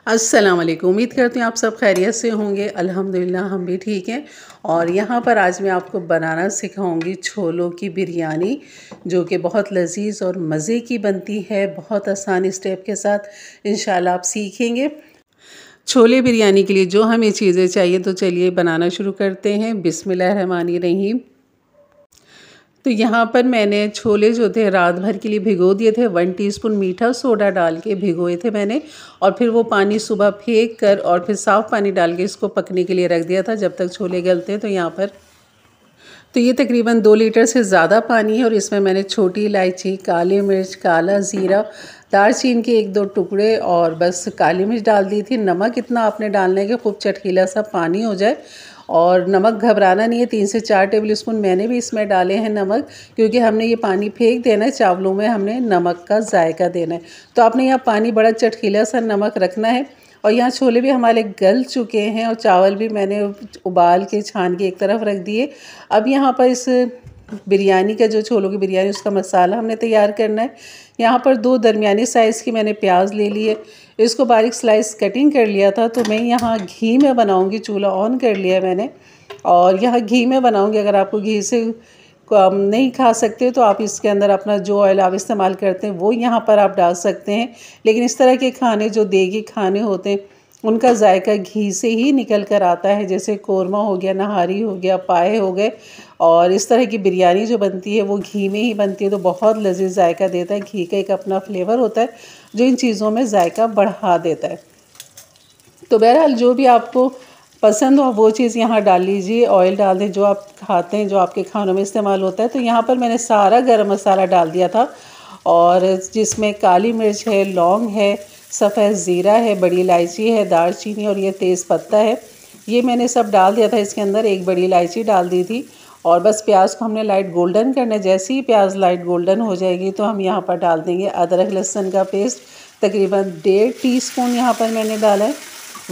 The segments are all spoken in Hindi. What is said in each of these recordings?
अस्सलाम वालेकुम। उम्मीद करती हूँ आप सब खैरियत से होंगे। अल्हम्दुलिल्लाह हम भी ठीक हैं। और यहाँ पर आज मैं आपको बनाना सिखाऊंगी छोलों की बिरयानी, जो कि बहुत लजीज और मज़े की बनती है। बहुत आसान स्टेप के साथ इंशाल्लाह आप सीखेंगे। छोले बिरयानी के लिए जो हमें चीज़ें चाहिए, तो चलिए बनाना शुरू करते हैं। बिस्मिल्लाहिर्रहमानिर्रहीम। तो यहाँ पर मैंने छोले जो थे रात भर के लिए भिगो दिए थे। 1 टीस्पून मीठा सोडा डाल के भिगोए थे मैंने, और फिर वो पानी सुबह फेंक कर और फिर साफ़ पानी डाल के इसको पकने के लिए रख दिया था जब तक छोले गलते हैं। तो यहाँ पर ये तकरीबन 2 लीटर से ज़्यादा पानी है, और इसमें मैंने छोटी इलायची, काली मिर्च, काला ज़ीरा, दालचीनी के 1-2 टुकड़े और बस काली मिर्च डाल दी थी। नमक इतना आपने डालना है कि खूब चटकीला सा पानी हो जाए, और नमक घबराना नहीं है। 3 से 4 टेबल स्पून मैंने भी इसमें डाले हैं नमक, क्योंकि हमने ये पानी फेंक देना है। चावलों में हमने नमक का जायका देना है, तो आपने यहाँ पानी बड़ा चटकीला सा नमक रखना है। और यहाँ छोले भी हमारे गल चुके हैं, और चावल भी मैंने उबाल के छान के एक तरफ रख दिए। अब यहाँ पर इस बिरयानी का, जो छोलों की बिरयानी, उसका मसाला हमने तैयार करना है। यहाँ पर 2 दरमियानी साइज़ की मैंने प्याज ले ली है, इसको बारीक स्लाइस कटिंग कर लिया था। तो मैं यहाँ घी में बनाऊँगी, चूल्हा ऑन कर लिया है मैंने, और यहाँ घी में बनाऊँगी। अगर आपको घी से नहीं खा सकते तो आप इसके अंदर अपना जो ऑयल आप इस्तेमाल करते हैं वो यहाँ पर आप डाल सकते हैं। लेकिन इस तरह के खाने, जो देगी खाने होते हैं, उनका जायका घी से ही निकल कर आता है। जैसे कोरमा हो गया, नहारी हो गया, पाए हो गए, और इस तरह की बिरयानी जो बनती है वो घी में ही बनती है, तो बहुत लजीज जायका देता है। घी का एक अपना फ्लेवर होता है जो इन चीज़ों में जायका बढ़ा देता है। तो बहरहाल जो भी आपको पसंद हो वो चीज़ यहाँ डाल लीजिए। ऑयल डाल दें जो आप खाते हैं, जो आपके खानों में इस्तेमाल होता है। तो यहाँ पर मैंने सारा गरम मसाला डाल दिया था, और जिसमें काली मिर्च है, लौंग है, सफ़ेद ज़ीरा है, बड़ी इलायची है, दालचीनी और ये तेज़पत्ता है, ये मैंने सब डाल दिया था इसके अंदर। एक बड़ी इलायची डाल दी थी, और बस प्याज को हमने लाइट गोल्डन करना है। जैसे ही प्याज लाइट गोल्डन हो जाएगी तो हम यहाँ पर डाल देंगे अदरक लहसुन का पेस्ट। तकरीबन 1.5 टीस्पून यहाँ पर मैंने डाला है,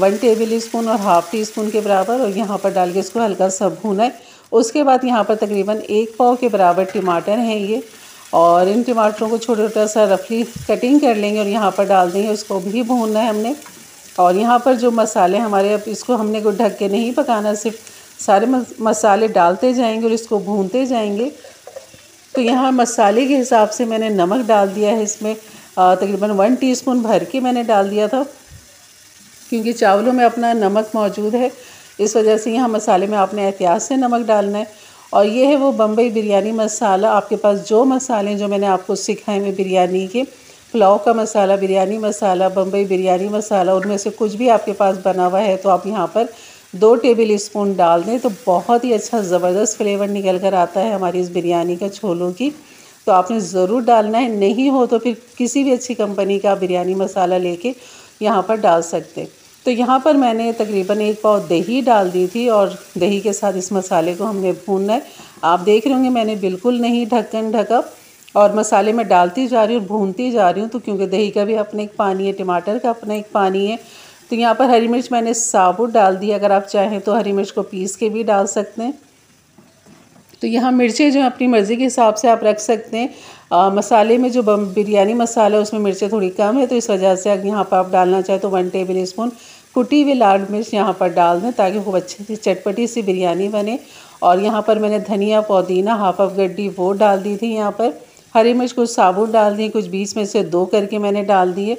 1 टेबल स्पून और हाफ़ टी स्पून के बराबर, और यहाँ पर डाल के इसको हल्का सा भूना है। उसके बाद यहाँ पर तकरीबन 1 पाव के बराबर टमाटर हैं ये, और इन टमाटरों को छोटा छोटा सा रफली कटिंग कर लेंगे और यहाँ पर डाल देंगे। उसको भी भूनना है हमने। और यहाँ पर जो मसाले हमारे, अब इसको हमने को ढक के नहीं पकाना, सिर्फ सारे मसाले डालते जाएंगे और इसको भूनते जाएंगे। तो यहाँ मसाले के हिसाब से मैंने नमक डाल दिया है इसमें, तकरीबन 1 टीस्पून भर के मैंने डाल दिया था, क्योंकि चावलों में अपना नमक मौजूद है। इस वजह से यहाँ मसाले में आपने एहतियात से नमक डालना है। और ये है वो बम्बई बिरयानी मसाला। आपके पास जो मसाले जो मैंने आपको सिखाए हैं बिरयानी के, पुलाव का मसाला, बिरयानी मसाला, बम्बई बिरयानी मसाला, उनमें से कुछ भी आपके पास बना हुआ है तो आप यहाँ पर 2 टेबल स्पून डाल दें, तो बहुत ही अच्छा ज़बरदस्त फ्लेवर निकल कर आता है हमारी इस बिरयानी का, छोलों की। तो आपने ज़रूर डालना है। नहीं हो तो फिर किसी भी अच्छी कंपनी का बिरयानी मसाला लेके यहाँ पर डाल सकते हैं। तो यहाँ पर मैंने तकरीबन 1 पाव दही डाल दी थी, और दही के साथ इस मसाले को हमने भूनना है। आप देख रहे होंगे मैंने बिल्कुल नहीं ढक्कन ढका, और मसाले में डालती जा रही हूँ, भूनती जा रही हूँ। तो क्योंकि दही का भी अपना एक पानी है, टमाटर का अपना एक पानी है। तो यहाँ पर हरी मिर्च मैंने साबुत डाल दी। अगर आप चाहें तो हरी मिर्च को पीस के भी डाल सकते हैं। तो यहाँ मिर्चें जो अपनी मर्ज़ी के हिसाब से आप रख सकते हैं। मसाले में जो बिरयानी मसाला है उसमें मिर्चें थोड़ी कम है, तो इस वजह से अगर यहाँ पर आप डालना चाहें तो 1 टेबल स्पून कुटी हुई लाल मिर्च यहाँ पर डाल दें, ताकि खूब अच्छी सी चटपटी सी बिरयानी बने। और यहाँ पर मैंने धनिया, पुदीना, हाफ गड्डी वो डाल दी थी। यहाँ पर हरी मिर्च कुछ साबुत डाल दी, कुछ बीच में से 2 करके मैंने डाल दिए।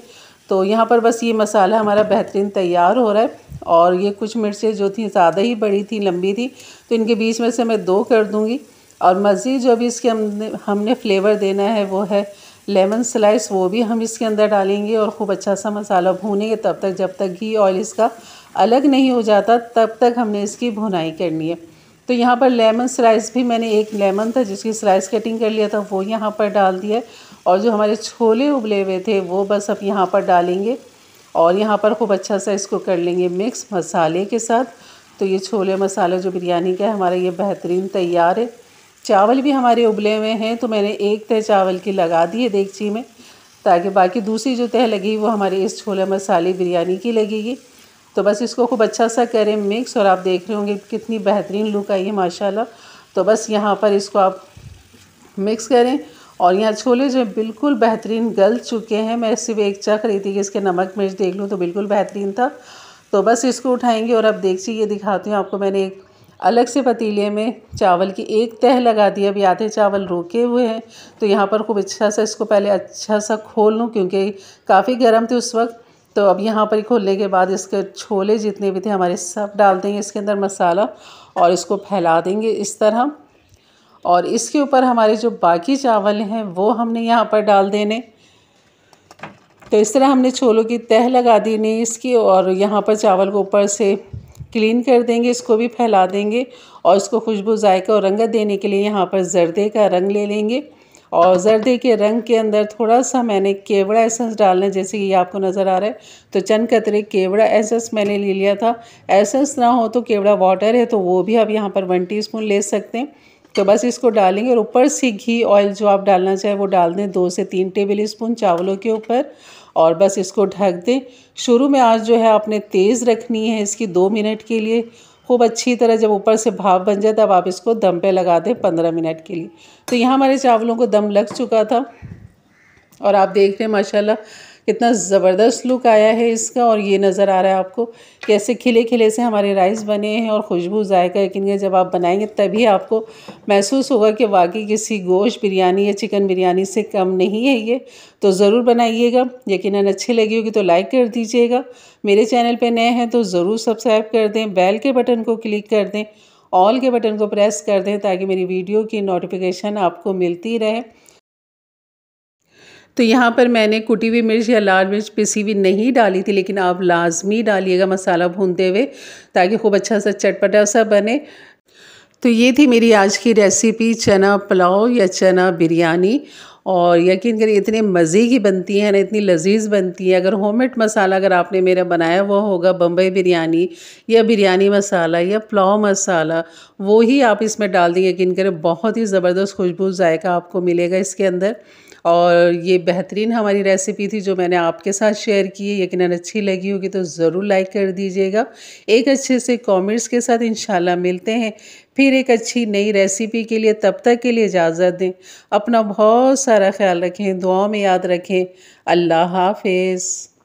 तो यहाँ पर बस ये मसाला हमारा बेहतरीन तैयार हो रहा है। और ये कुछ मिर्चें जो थी ज़्यादा ही बड़ी थी, लंबी थी, तो इनके बीच में से मैं 2 कर दूँगी। और मज़ीद जो भी इसके हमने फ्लेवर देना है वो है लेमन स्लाइस, वो भी हम इसके अंदर डालेंगे, और खूब अच्छा सा मसाला भूनेंगे तब तक, जब तक घी ऑयल इसका अलग नहीं हो जाता, तब तक हमने इसकी भुनाई करनी है। तो यहाँ पर लेमन स्लाइस भी मैंने, एक लेमन था जिसकी स्लाइस कटिंग कर लिया था, वो यहाँ पर डाल दिया। और जो हमारे छोले उबले हुए थे वो बस अब यहाँ पर डालेंगे, और यहाँ पर खूब अच्छा सा इसको कर लेंगे मिक्स मसाले के साथ। तो ये छोले मसाला जो बिरयानी का है हमारा, ये बेहतरीन तैयार है। चावल भी हमारे उबले हुए हैं, तो मैंने 1 तह चावल की लगा दी है देगची में, ताकि बाकी दूसरी जो तह लगी वो हमारी इस छोले मसाले बिरयानी की लगेगी। तो बस इसको खूब अच्छा सा करें मिक्स, और आप देख रहे होंगे कितनी बेहतरीन लुक आई है माशाल्लाह। तो बस यहाँ पर इसको आप मिक्स करें, और यहाँ छोले जो बिल्कुल बेहतरीन गल चुके हैं। मैं सिर्फ एक चख रही थी कि इसके नमक मिर्च देख लूँ तो बिल्कुल बेहतरीन था। तो बस इसको उठाएंगे और अब देखिए ये दिखाती हूँ आपको। मैंने एक अलग से पतीले में चावल की एक तह लगा दी। अभी आधे चावल रोके हुए हैं तो यहाँ पर खूब अच्छा सा इसको पहले अच्छा सा खोल लूँ क्योंकि काफ़ी गर्म थे उस वक्त। तो अब यहाँ पर खोलने के बाद इसके छोले जितने भी थे हमारे सब डाल देंगे इसके अंदर मसाला और इसको फैला देंगे इस तरह। और इसके ऊपर हमारे जो बाकी चावल हैं वो हमने यहाँ पर डाल देने। तो इस तरह हमने छोलों की तह लगा दी नहीं इसकी, और यहाँ पर चावल को ऊपर से क्लीन कर देंगे, इसको भी फैला देंगे। और इसको खुशबू जायका और रंगत देने के लिए यहाँ पर ज़र्दे का रंग ले लेंगे। और ज़र्दे के रंग के अंदर थोड़ा सा मैंने केवड़ा एसेंस डालना है, जैसे कि ये आपको नज़र आ रहा है। तो चंद कतरे केवड़ा एसेंस मैंने ले लिया था। एसेंस ना हो तो केवड़ा वाटर है तो वो भी आप यहाँ पर 1 टीस्पून ले सकते हैं। तो बस इसको डालेंगे और ऊपर से घी ऑयल जो आप डालना चाहें वो डाल दें 2 से 3 टेबल स्पून चावलों के ऊपर। और बस इसको ढक दें। शुरू में आँच जो है आपने तेज़ रखनी है इसकी 2 मिनट के लिए। खूब अच्छी तरह जब ऊपर से भाप बन जाए तब आप इसको दम पे लगा दें 15 मिनट के लिए। तो यहाँ हमारे चावलों को दम लग चुका था और आप देख रहे हैं माशाल्लाह कितना ज़बरदस्त लुक आया है इसका। और ये नज़र आ रहा है आपको कैसे खिले खिले से हमारे राइस बने हैं और खुशबू जायका यकीन जब आप बनाएंगे तभी आपको महसूस होगा कि वाकई किसी गोश्त बिरयानी या चिकन बिरयानी से कम नहीं है ये। तो ज़रूर बनाइएगा। यकीनन अच्छी लगी होगी तो लाइक कर दीजिएगा। मेरे चैनल पे नए हैं तो ज़रूर सब्सक्राइब कर दें, बेल के बटन को क्लिक कर दें, ऑल के बटन को प्रेस कर दें ताकि मेरी वीडियो की नोटिफिकेशन आपको मिलती रहे। तो यहाँ पर मैंने कुटी हुई मिर्च या लाल मिर्च पिसी हुई नहीं डाली थी, लेकिन आप लाजमी डालिएगा मसाला भूनते हुए ताकि खूब अच्छा सा चटपटा सा बने। तो ये थी मेरी आज की रेसिपी चना पुलाव या चना बिरयानी। और यकीन करिए इतने मज़े की बनती है ना, इतनी लजीज बनती है। अगर होममेड मसाला अगर आपने मेरा बनाया हुआ होगा बम्बई बिरयानी या बिरयानी मसाला या पुलाव मसाला, वो ही आप इसमें डाल दें, यकीन करें बहुत ही ज़बरदस्त खुशबू जायका आपको मिलेगा इसके अंदर। और ये बेहतरीन हमारी रेसिपी थी जो मैंने आपके साथ शेयर की है। यकीनन अच्छी लगी होगी तो ज़रूर लाइक कर दीजिएगा। एक अच्छे से कमेंट्स के साथ इंशाल्लाह मिलते हैं फिर एक अच्छी नई रेसिपी के लिए। तब तक के लिए इजाज़त दें। अपना बहुत सारा ख्याल रखें, दुआओं में याद रखें। अल्लाह हाफ़िज़।